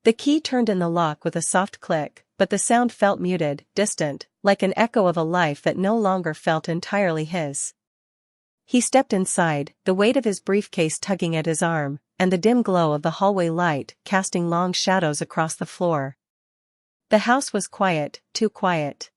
The key turned in the lock with a soft click, but the sound felt muted, distant, like an echo of a life that no longer felt entirely his. He stepped inside, the weight of his briefcase tugging at his arm, and the dim glow of the hallway light casting long shadows across the floor. The house was quiet, too quiet.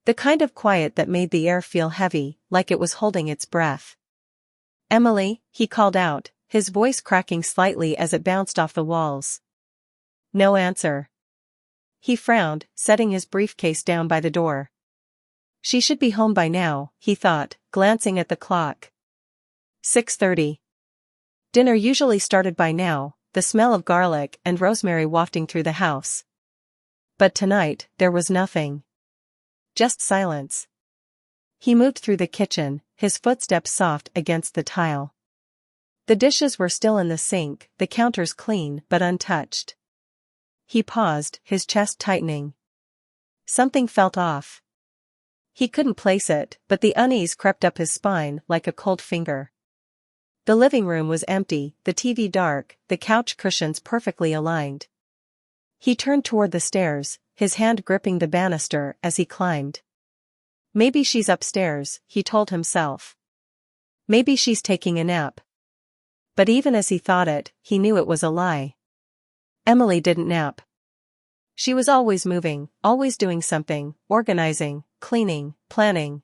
The kind of quiet that made the air feel heavy, like it was holding its breath. "Emily," he called out, his voice cracking slightly as it bounced off the walls. No answer. He frowned, setting his briefcase down by the door. She should be home by now, he thought, glancing at the clock. 6:30. Dinner usually started by now, the smell of garlic and rosemary wafting through the house. But tonight, there was nothing. Just silence. He moved through the kitchen, his footsteps soft against the tile. The dishes were still in the sink, the counters clean but untouched. He paused, his chest tightening. Something felt off. He couldn't place it, but the unease crept up his spine like a cold finger. The living room was empty, the TV dark, the couch cushions perfectly aligned. He turned toward the stairs, his hand gripping the banister as he climbed. Maybe she's upstairs, he told himself. Maybe she's taking a nap. But even as he thought it, he knew it was a lie. Emily didn't nap. She was always moving, always doing something, organizing, cleaning, planning.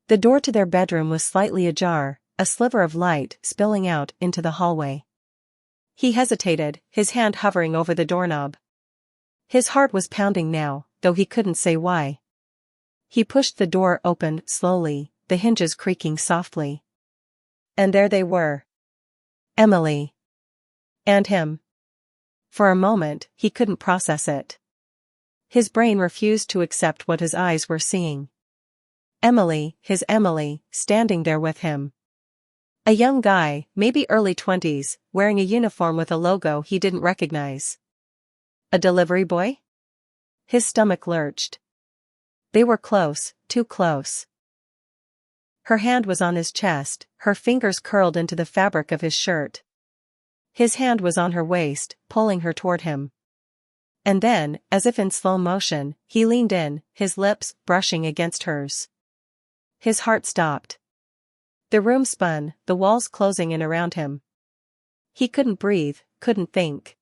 The door to their bedroom was slightly ajar, a sliver of light spilling out into the hallway. He hesitated, his hand hovering over the doorknob. His heart was pounding now, though he couldn't say why. He pushed the door open slowly, the hinges creaking softly. And there they were. Emily. And him. For a moment, he couldn't process it. His brain refused to accept what his eyes were seeing. Emily, his Emily, standing there with him. A young guy, maybe early 20s, wearing a uniform with a logo he didn't recognize. A delivery boy? His stomach lurched. They were close, too close. Her hand was on his chest, her fingers curled into the fabric of his shirt. His hand was on her waist, pulling her toward him. And then, as if in slow motion, he leaned in, his lips brushing against hers. His heart stopped. The room spun, the walls closing in around him. He couldn't breathe, couldn't think.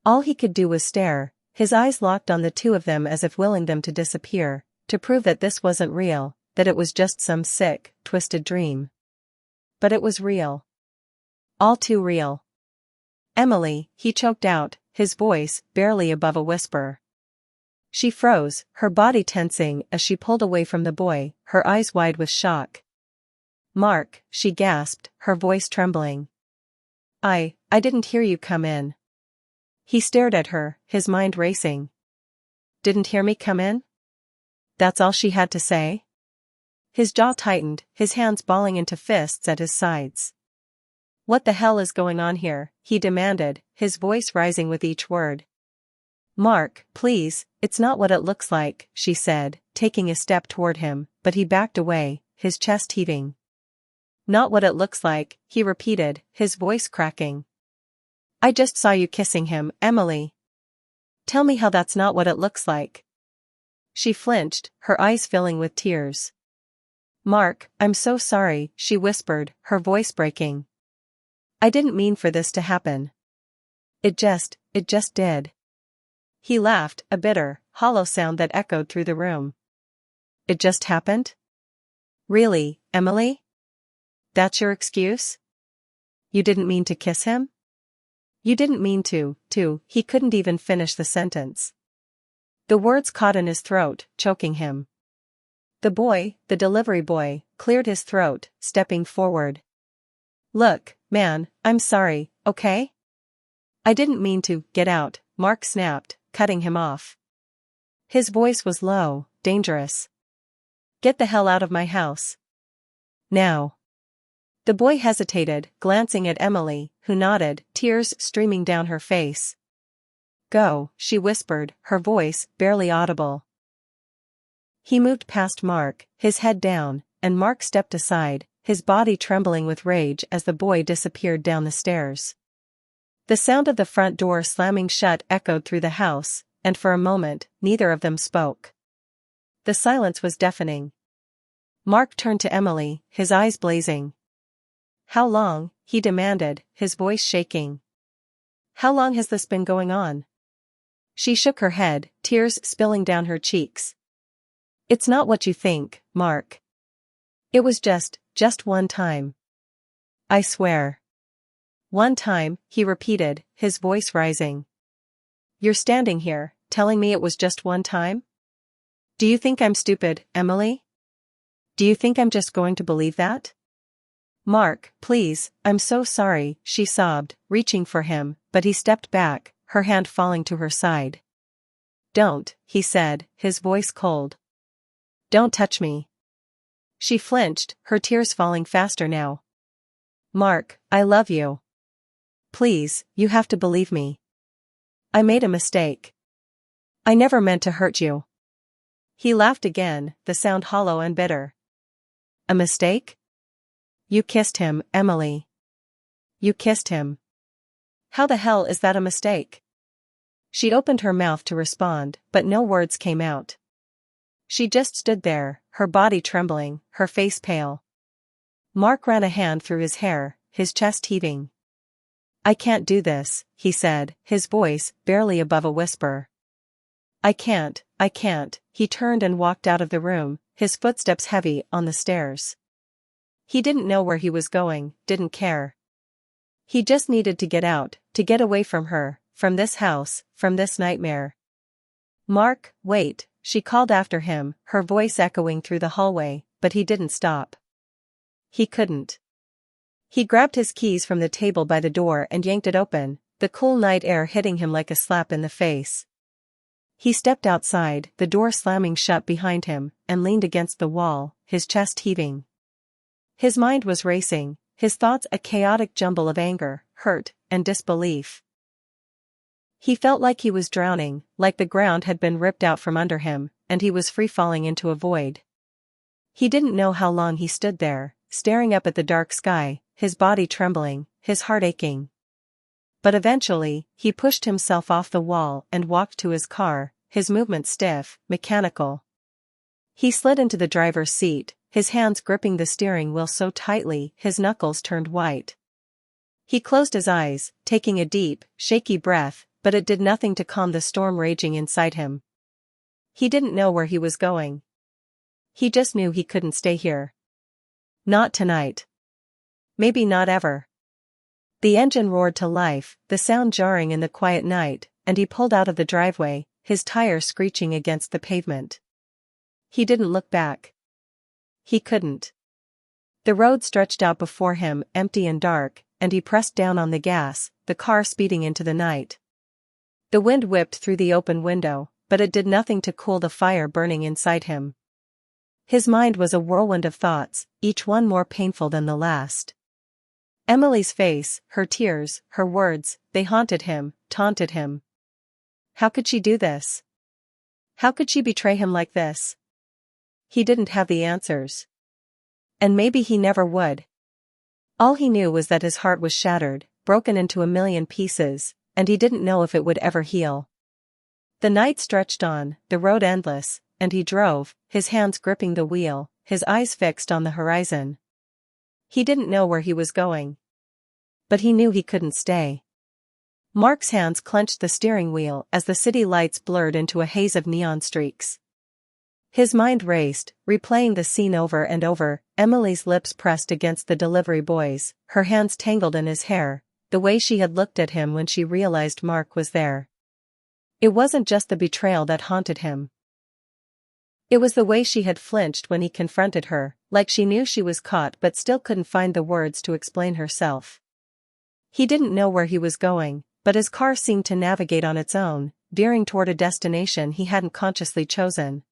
All he could do was stare, his eyes locked on the two of them as if willing them to disappear, to prove that this wasn't real, that it was just some sick, twisted dream. But it was real. All too real. Emily, he choked out, his voice barely above a whisper. She froze, her body tensing as she pulled away from the boy, her eyes wide with shock. "Mark," she gasped, her voice trembling. I didn't hear you come in." He stared at her, his mind racing. "Didn't hear me come in?" That's all she had to say? His jaw tightened, his hands balling into fists at his sides. "What the hell is going on here?" he demanded, his voice rising with each word. "Mark, please, it's not what it looks like," she said, taking a step toward him, but he backed away, his chest heaving. "Not what it looks like," he repeated, his voice cracking. "I just saw you kissing him, Emily. Tell me how that's not what it looks like." She flinched, her eyes filling with tears. "Mark, I'm so sorry," she whispered, her voice breaking. "I didn't mean for this to happen. It just did." He laughed, a bitter, hollow sound that echoed through the room. "It just happened? Really, Emily? That's your excuse? You didn't mean to kiss him? You didn't mean to, he couldn't even finish the sentence. The words caught in his throat, choking him. The boy, the delivery boy, cleared his throat, stepping forward. "Look, man, I'm sorry, okay? I didn't mean to." "Get out," Mark snapped, cutting him off. His voice was low, dangerous. "Get the hell out of my house. Now." The boy hesitated, glancing at Emily, who nodded, tears streaming down her face. "Go," she whispered, her voice barely audible. He moved past Mark, his head down, and Mark stepped aside, his body trembling with rage as the boy disappeared down the stairs. The sound of the front door slamming shut echoed through the house, and for a moment, neither of them spoke. The silence was deafening. Mark turned to Emily, his eyes blazing. "How long?" he demanded, his voice shaking. "How long has this been going on?" She shook her head, tears spilling down her cheeks. "It's not what you think, Mark. It was just one time. I swear." "One time," he repeated, his voice rising. "You're standing here, telling me it was just one time? Do you think I'm stupid, Emily? Do you think I'm just going to believe that?" "Mark, please, I'm so sorry," she sobbed, reaching for him, but he stepped back, her hand falling to her side. "Don't," he said, his voice cold. "Don't touch me." She flinched, her tears falling faster now. "Mark, I love you. Please, you have to believe me. I made a mistake. I never meant to hurt you." He laughed again, the sound hollow and bitter. "A mistake? You kissed him, Emily. You kissed him. How the hell is that a mistake?" She opened her mouth to respond, but no words came out. She just stood there, her body trembling, her face pale. Mark ran a hand through his hair, his chest heaving. "I can't do this," he said, his voice barely above a whisper. I can't. He turned and walked out of the room, his footsteps heavy on the stairs. He didn't know where he was going, didn't care. He just needed to get out, to get away from her, from this house, from this nightmare. "Mark, wait," she called after him, her voice echoing through the hallway, but he didn't stop. He couldn't. He grabbed his keys from the table by the door and yanked it open, the cool night air hitting him like a slap in the face. He stepped outside, the door slamming shut behind him, and leaned against the wall, his chest heaving. His mind was racing, his thoughts a chaotic jumble of anger, hurt, and disbelief. He felt like he was drowning, like the ground had been ripped out from under him, and he was free-falling into a void. He didn't know how long he stood there, staring up at the dark sky, his body trembling, his heart aching. But eventually, he pushed himself off the wall and walked to his car, his movements stiff, mechanical. He slid into the driver's seat, his hands gripping the steering wheel so tightly his knuckles turned white. He closed his eyes, taking a deep, shaky breath, but it did nothing to calm the storm raging inside him. He didn't know where he was going. He just knew he couldn't stay here. Not tonight. Maybe not ever. The engine roared to life, the sound jarring in the quiet night, and he pulled out of the driveway, his tires screeching against the pavement. He didn't look back. He couldn't. The road stretched out before him, empty and dark, and he pressed down on the gas, the car speeding into the night. The wind whipped through the open window, but it did nothing to cool the fire burning inside him. His mind was a whirlwind of thoughts, each one more painful than the last. Emily's face, her tears, her words, they haunted him, taunted him. How could she do this? How could she betray him like this? He didn't have the answers. And maybe he never would. All he knew was that his heart was shattered, broken into a million pieces, and he didn't know if it would ever heal. The night stretched on, the road endless, and he drove, his hands gripping the wheel, his eyes fixed on the horizon. He didn't know where he was going. But he knew he couldn't stay. Mark's hands clenched the steering wheel as the city lights blurred into a haze of neon streaks. His mind raced, replaying the scene over and over, Emily's lips pressed against the delivery boy's, her hands tangled in his hair, the way she had looked at him when she realized Mark was there. It wasn't just the betrayal that haunted him. It was the way she had flinched when he confronted her, like she knew she was caught but still couldn't find the words to explain herself. He didn't know where he was going, but his car seemed to navigate on its own, veering toward a destination he hadn't consciously chosen.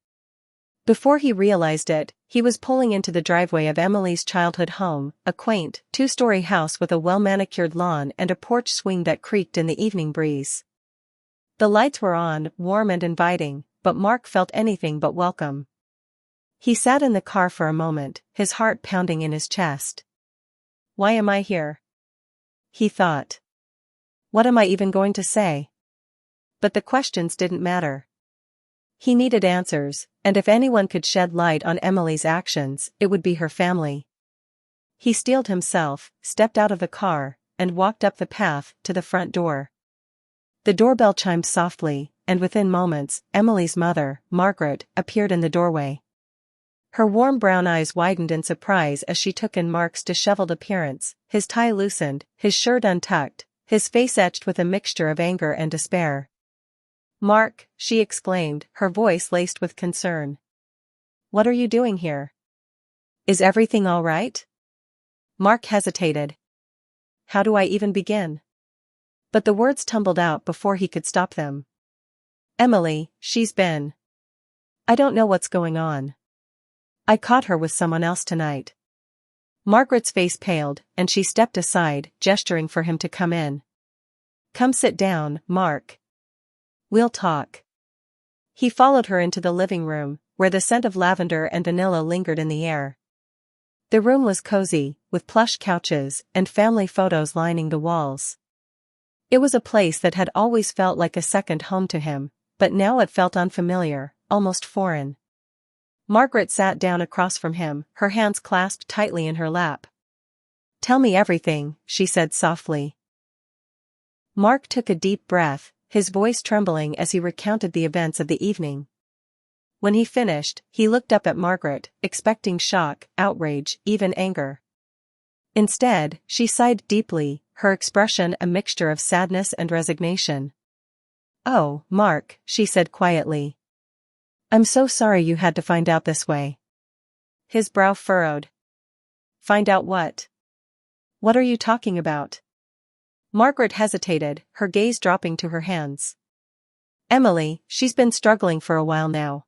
Before he realized it, he was pulling into the driveway of Emily's childhood home, a quaint, two-story house with a well-manicured lawn and a porch swing that creaked in the evening breeze. The lights were on, warm and inviting, but Mark felt anything but welcome. He sat in the car for a moment, his heart pounding in his chest. Why am I here? He thought. What am I even going to say? But the questions didn't matter. He needed answers, and if anyone could shed light on Emily's actions, it would be her family. He steeled himself, stepped out of the car, and walked up the path to the front door. The doorbell chimed softly, and within moments, Emily's mother, Margaret, appeared in the doorway. Her warm brown eyes widened in surprise as she took in Mark's disheveled appearance, his tie loosened, his shirt untucked, his face etched with a mixture of anger and despair. "Mark," she exclaimed, her voice laced with concern. "What are you doing here? Is everything all right?" Mark hesitated. How do I even begin? But the words tumbled out before he could stop them. "Emily, she's been. I don't know what's going on. I caught her with someone else tonight." Margaret's face paled, and she stepped aside, gesturing for him to come in. "Come sit down, Mark. We'll talk." He followed her into the living room, where the scent of lavender and vanilla lingered in the air. The room was cozy, with plush couches and family photos lining the walls. It was a place that had always felt like a second home to him, but now it felt unfamiliar, almost foreign. Margaret sat down across from him, her hands clasped tightly in her lap. "Tell me everything," she said softly. Mark took a deep breath, his voice trembling as he recounted the events of the evening. When he finished, he looked up at Margaret, expecting shock, outrage, even anger. Instead, she sighed deeply, her expression a mixture of sadness and resignation. "Oh, Mark," she said quietly. "I'm so sorry you had to find out this way." His brow furrowed. "Find out what? What are you talking about?" Margaret hesitated, her gaze dropping to her hands. "Emily, she's been struggling for a while now.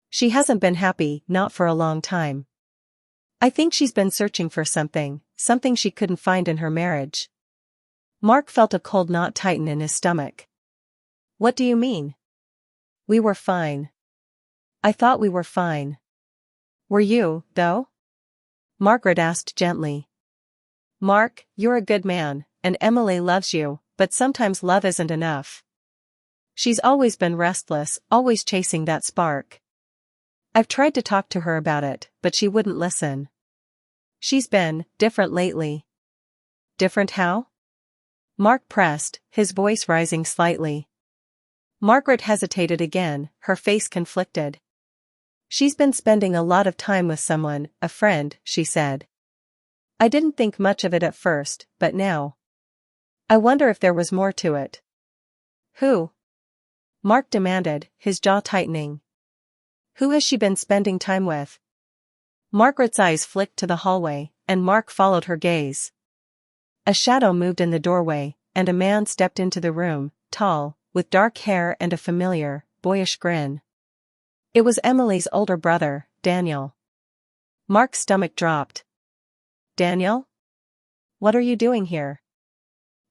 She hasn't been happy, not for a long time. I think she's been searching for something she couldn't find in her marriage." Mark felt a cold knot tighten in his stomach. "What do you mean?" "We were fine. I thought we were fine." "Were you, though?" Margaret asked gently. "Mark, you're a good man, and Emily loves you, but sometimes love isn't enough. She's always been restless, always chasing that spark. I've tried to talk to her about it, but she wouldn't listen. She's been different lately." "Different how?" Mark pressed, his voice rising slightly. Margaret hesitated again, her face conflicted. "She's been spending a lot of time with someone, a friend," she said. "I didn't think much of it at first, but now. I wonder if there was more to it." "Who?" Mark demanded, his jaw tightening. "Who has she been spending time with?" Margaret's eyes flicked to the hallway, and Mark followed her gaze. A shadow moved in the doorway, and a man stepped into the room, tall, with dark hair and a familiar, boyish grin. It was Emily's older brother, Daniel. Mark's stomach dropped. "Daniel? What are you doing here?"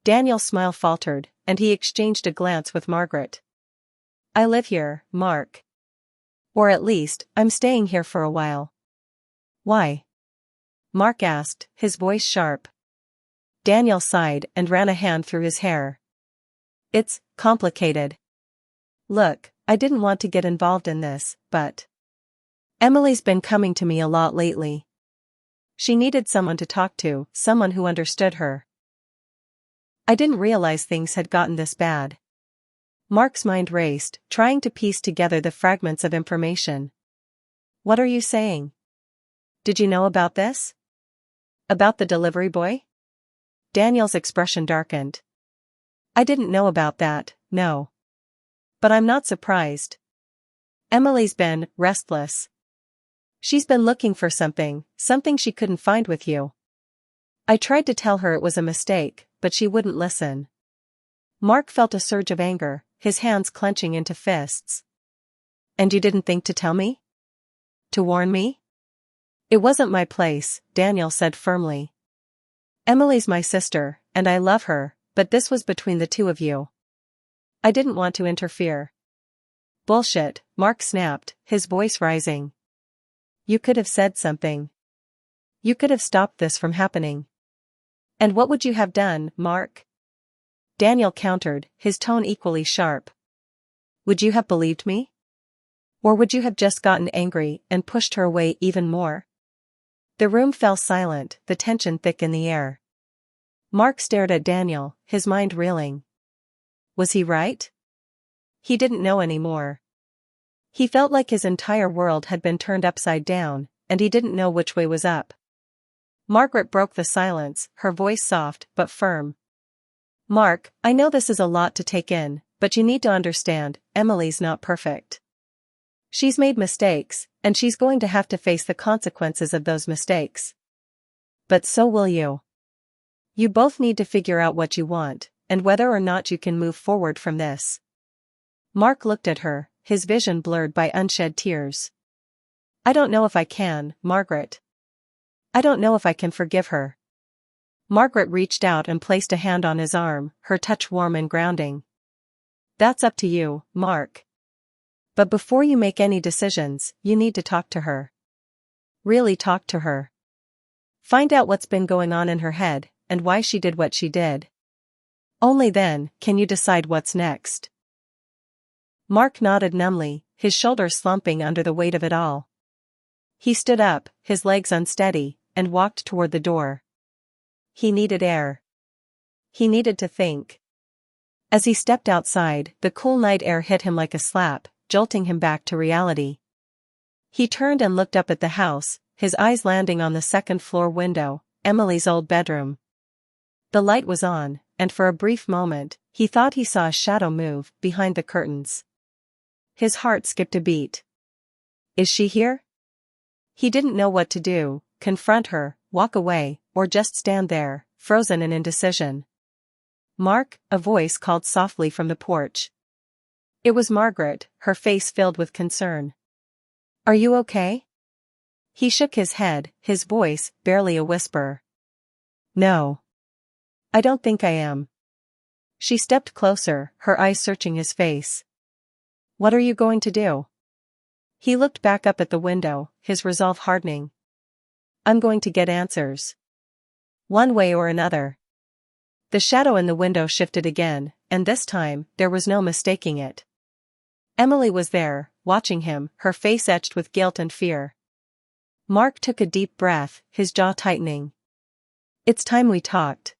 Daniel's smile faltered, and he exchanged a glance with Margaret. "I live here, Mark. Or at least, I'm staying here for a while." "Why?" Mark asked, his voice sharp. Daniel sighed and ran a hand through his hair. "It's complicated. Look, I didn't want to get involved in this, but Emily's been coming to me a lot lately. She needed someone to talk to, someone who understood her. I didn't realize things had gotten this bad." Mark's mind raced, trying to piece together the fragments of information. "What are you saying? Did you know about this? About the delivery boy?" Daniel's expression darkened. "I didn't know about that, no. But I'm not surprised. Emily's been restless. She's been looking for something she couldn't find with you. I tried to tell her it was a mistake, but she wouldn't listen." Mark felt a surge of anger, his hands clenching into fists. "And you didn't think to tell me? To warn me?" "It wasn't my place," Daniel said firmly. "Emily's my sister, and I love her, but this was between the two of you. I didn't want to interfere." "Bullshit," Mark snapped, his voice rising. "You could have said something. You could have stopped this from happening." "And what would you have done, Mark?" Daniel countered, his tone equally sharp. Would you have believed me? Or would you have just gotten angry and pushed her away even more? The room fell silent, the tension thick in the air. Mark stared at Daniel, his mind reeling. Was he right? He didn't know anymore. He felt like his entire world had been turned upside down, and he didn't know which way was up. Margaret broke the silence, her voice soft but firm. Mark, I know this is a lot to take in, but you need to understand, Emily's not perfect. She's made mistakes, and she's going to have to face the consequences of those mistakes. But so will you. You both need to figure out what you want, and whether or not you can move forward from this. Mark looked at her, his vision blurred by unshed tears. I don't know if I can, Margaret. I don't know if I can forgive her. Margaret reached out and placed a hand on his arm, her touch warm and grounding. That's up to you, Mark. But before you make any decisions, you need to talk to her. Really talk to her. Find out what's been going on in her head, and why she did what she did. Only then can you decide what's next. Mark nodded numbly, his shoulders slumping under the weight of it all. He stood up, his legs unsteady, and walked toward the door. He needed air. He needed to think. As he stepped outside, the cool night air hit him like a slap, jolting him back to reality. He turned and looked up at the house, his eyes landing on the second-floor window, Emily's old bedroom. The light was on, and for a brief moment, he thought he saw a shadow move behind the curtains. His heart skipped a beat. Is she here? He didn't know what to do, confront her, walk away, or just stand there, frozen in indecision. Mark, a voice called softly from the porch. It was Margaret, her face filled with concern. Are you okay? He shook his head, his voice barely a whisper. No. I don't think I am. She stepped closer, her eyes searching his face. What are you going to do? He looked back up at the window, his resolve hardening. I'm going to get answers. One way or another. The shadow in the window shifted again, and this time, there was no mistaking it. Emily was there, watching him, her face etched with guilt and fear. Mark took a deep breath, his jaw tightening. It's time we talked.